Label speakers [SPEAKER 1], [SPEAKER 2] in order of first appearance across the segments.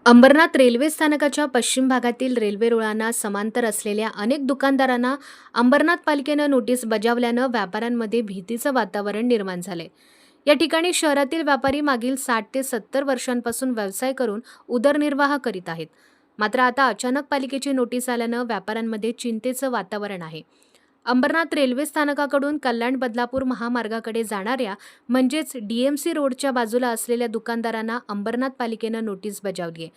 [SPEAKER 1] Ambernath railway स्थानकाच्या पश्चिम भागातील रेल्वे रुळांना समांतर असलेल्या अनेक दुकानदारांना अंबरनाथ पालिकेनं नोटीस बजावल्यानं व्यापाऱ्यांमध्ये भीतीचं वातावरण निर्माण झाले। या ठिकाणी शहरातील व्यापारी मागील 60 ते 70 वर्षांपासून व्यवसाय करून उदरनिर्वाह करीत आहेत। मात्र आता अचानक पालिकेची नोटीस आल्यानं व्यापाऱ्यांमध्ये चिंतेचं वातावरण आहे। अंबरनाथ रेल्वे स्थानकाकडून कल्याण बदलापूर महामार्गाकडे जाणाऱ्या म्हणजेच डीएमसी रोडच्या बाजूला असलेल्या दुकानदारांना अंबरनाथ पालिकेनं नोटीस बजावली आहे।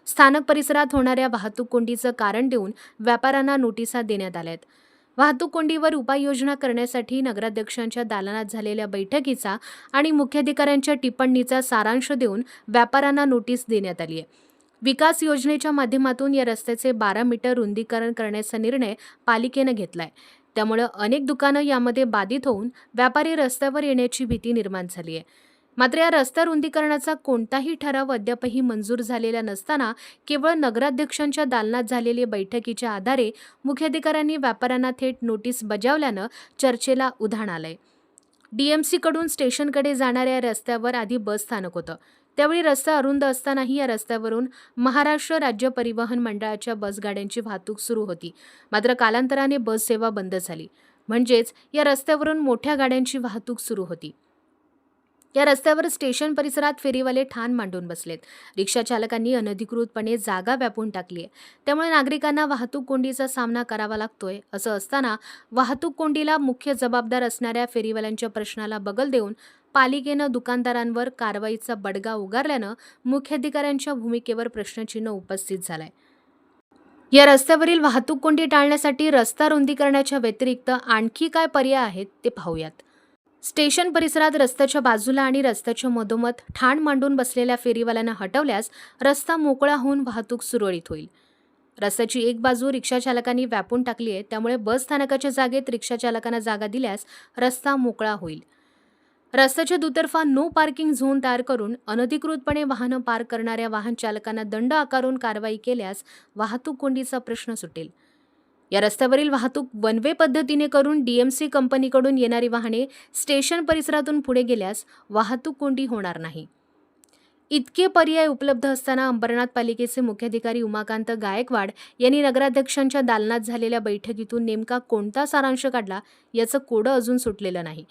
[SPEAKER 1] स्थानक परिसरात होणाऱ्या वाहतूक कोंडीचं कारण देऊन व्यापाऱ्यांना नोटिसा देण्यात आल्या आहेत। वाहतूक कोंडीवर उपाययोजना करण्यासाठी नगराध्यक्षांच्या दालनात झालेल्या बैठकीचा आणि मुख्याधिकाऱ्यांच्या टिप्पणीचा सारांश देऊन व्यापाऱ्यांना नोटीस देण्यात आली आहे। विकास योजनेच्या माध्यमातून या रस्त्याचे 12 मीटर रुंदीकरण करण्याचा निर्णय पालिकेनं घेतलाय। त्यामुळे अनेक दुकानं यामध्ये बाधित होऊन व्यापारी रस्त्यावर येण्याची भीती निर्माण झाली आहे। मात्र या रस्ता रुंदीकरणाचा कोणताही ठराव अद्यापही मंजूर झालेला नसताना केवळ नगराध्यक्षांच्या दालनात झालेल्या बैठकीच्या आधारे मुख्याधिकाऱ्यांनी व्यापाऱ्यांना थेट नोटीस बजावल्यानं चर्चेला उधाण आलंय। डीएमसीकडून स्टेशनकडे जाणाऱ्या रस्त्यावर आधी बस स्थानक होतं। त्यावेळी रस्ता अरुंद असतानाही या रस्त्यावरून महाराष्ट्र राज्य परिवहन मंडळाच्या बसगाड्यांची वाहतूक सुरू होती। मात्र कालांतराने बस सेवा बंद झाली, म्हणजेच या रस्त्यावरून मोठ्या गाड्यांची वाहतूक सुरू होती। या रस्त्यावर स्टेशन परिसरात फेरीवाले ठाण मांडून बसलेत। रिक्षा चालकांनी अनधिकृतपणे जागा व्यापून टाकली आहे। त्यामुळे नागरिकांना वाहतूक कोंडीचा सामना करावा लागतोय। असं असताना वाहतूक कोंडीला मुख्य जबाबदार असणाऱ्या फेरीवाल्यांच्या प्रश्नाला बगल देऊन पालिकेनं दुकानदारांवर कारवाईचा बडगा उगारल्यानं मुख्याधिकाऱ्यांच्या भूमिकेवर प्रश्नचिन्ह उपस्थित झालंय। या रस्त्यावरील वाहतूक कोंडी टाळण्यासाठी रस्ता रुंदीकरणाच्या व्यतिरिक्त आणखी काय पर्याय आहेत ते पाहूयात। स्टेशन परिसरात रस्त्याच्या बाजूला आणि रस्त्याच्या मधोमध ठाण मांडून बसलेल्या फेरीवाल्यांना हटवल्यास रस्ता मोकळा होऊन वाहतूक सुरळीत होईल। रस्त्याची एक बाजू रिक्षा चालकांनी व्यापून टाकली आहे, त्यामुळे बस स्थानकाच्या जागेत रिक्षा चालकांना जागा दिल्यास रस्ता मोकळा होईल। रस्त्याच्या दुतर्फा नो पार्किंग झोन तयार करून अनधिकृतपणे वाहनं पार्क करणाऱ्या वाहन चालकांना दंड आकारून कारवाई केल्यास वाहतूक कोंडीचा प्रश्न सुटेल। या रस्त्यावरील वाहतूक वन वे पद्धतीने करून डीएमसी कंपनीकडून येणारी वाहने स्टेशन परिसरातून पुढे गेल्यास वाहतूक कोंडी होणार नाही। इतके पर्याय उपलब्ध असताना अंबरनाथ पालिकेचे मुख्याधिकारी उमाकांत गायकवाड यांनी नगराध्यक्षांच्या दालनात झालेल्या बैठकीतून नेमका कोणता सारांश काढला याचं कोडं अजून सुटलेलं नाही।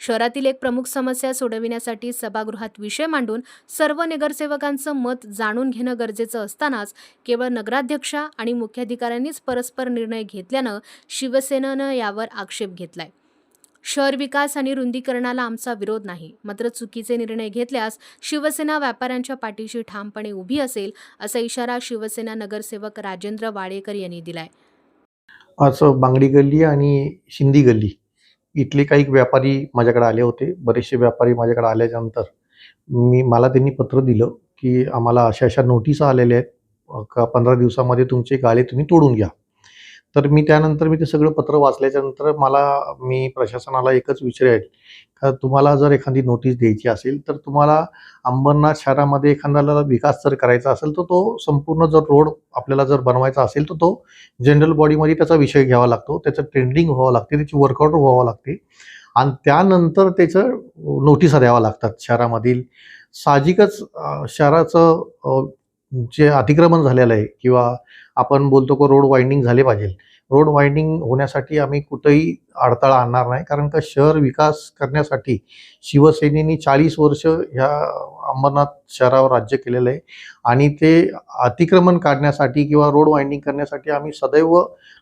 [SPEAKER 1] शहरातील एक प्रमुख समस्या सोडविण्यासाठी सभागृहात विषय मांडून सर्व नगरसेवकांचं मत जाणून घेणं गरजेचं असतानाच केवळ नगराध्यक्षा आणि मुख्याधिकाऱ्यांनीच परस्पर निर्णय घेतल्यानं शिवसेनेनं यावर आक्षेप घेतलाय। शहर विकास आणि रुंदीकरणाला आमचा विरोध नाही, मात्र चुकीचे निर्णय घेतल्यास शिवसेना व्यापाऱ्यांच्या पाठीशी ठामपणे उभी असेल, असा इशारा शिवसेना नगरसेवक राजेंद्र वाडेकर यांनी दिलाय।
[SPEAKER 2] असं बांगडी गल्ली आणि शिंदी गल्ली इथले काही व्यापारी माझ्याकडे आले होते। बरेचसे व्यापारी माझ्याकडे आल्याच्यानंतर मला त्यांनी पत्र दिलं की आम्हाला अशा नोटीस आलेल्या आहेत का 15 दिवसामध्ये तुमचे गाळे तुम्ही तोडून घ्या। तर त्यानंतर मी ते सगळं पत्र वाचल्याच्यानंतर मी प्रशासनाला एकच विचारेल का तुम्हाला जर एखादी नोटीस द्यायची असेल तर तुम्हाला अंबरनाथ शहरामध्ये एखाद्याला विकास जर करायचा असेल तर तो संपूर्ण जर रोड आपल्याला जर बनवायचा असेल तर तो जनरल बॉडीमध्ये त्याचा विषय घ्यावा लागतो, त्याचं टेंडरिंग व्हावं लागते, त्याची वर्कआउट व्हावं लागते आणि त्यानंतर त्याचं नोटिसा द्याव्या लागतात शहरामधील। साहजिकच शहराचं जे अतिक्रमण झालेलं आहे किंवा आपण बोलतो की रोड वाइंडिंग झाले पाहिजे। रोड वाइंडिंग होण्यासाठी आम्ही कुठेही अडथळा आणणार नाही, कारण का शहर विकास करण्यासाठी शिवसेनेने 40 वर्ष ह्या अंबरनाथ शहरावर राज्य केलेलं आहे आणि ते अतिक्रमण काढण्यासाठी किंवा रोड वाइंडिंग करण्यासाठी आम्ही सदैव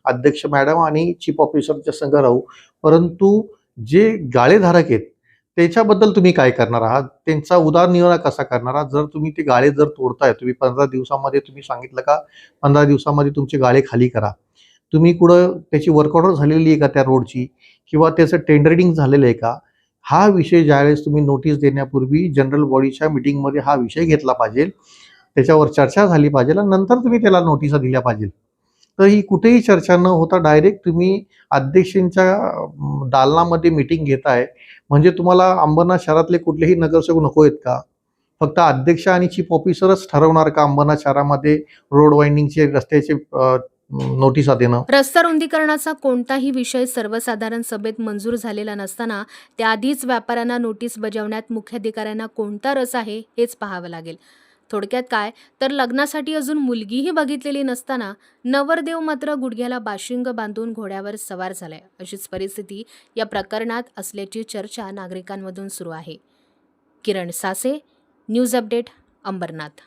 [SPEAKER 2] अध्यक्ष मॅडम आणि चीफ ऑफिसरच्या संग राहू। परंतु जे गाळेधारक आहेत त्याच्याबद्दल तुम्ही काय करणार आहात, त्यांचा उदरनिर्वाह कसा करणार आहात? जर तुम्ही ते गाळे जर तोडताय, तुम्ही 15 दिवसामध्ये तुम्ही सांगितलं का 15 दिवसामध्ये तुमचे गाळे खाली करा, तुम्ही कुठं त्याची वर्कआउट झालेली आहे का त्या रोडची किंवा त्याचं टेंडरिंग झालेलं आहे का? हा विषय ज्यावेळेस तुम्ही नोटीस देण्यापूर्वी जनरल बॉडीच्या मीटिंगमध्ये हा विषय घेतला पाहिजे, त्याच्यावर चर्चा झाली पाहिजे आणि नंतर तुम्ही त्याला नोटिसा दिल्या पाहिजे। तर ही कुठेही चर्चा न होता डायरेक्ट तुम्ही अध्यक्षांच्या दालनामध्ये मीटिंग घेताय, म्हणजे तुम्हाला अंबरनाथ शहरातले कुठलेही नगरसेवक नको आहेत का? फक्त अध्यक्ष आणि चीफ ऑफिसरच ठरवणार का अंबरनाथ शहरामध्ये रोड वाइंडिंगचे रस्त्याचे नोटिसा देणं?
[SPEAKER 1] रस्ता रुंदीकरणाचा कोणताही विषय सर्वसाधारण सभेत मंजूर झालेला नसताना त्याआधीच व्यापाऱ्यांना नोटीस बजावण्यात मुख्याधिकाऱ्यांना कोणता रस आहे हेच पाहावं लागेल। थोडक्यात काय तर लग्नासाठी अजून मुलगीही बघितलेली नसताना नवरदेव मात्र गुडघ्याला बाशिंग बांधून घोड्यावर सवार झालाय. अशीच परिस्थिती या प्रकरणात असल्याची चर्चा नागरिकांमधून सुरू आहे. किरण सासे, न्यूज अपडेट, अंबरनाथ.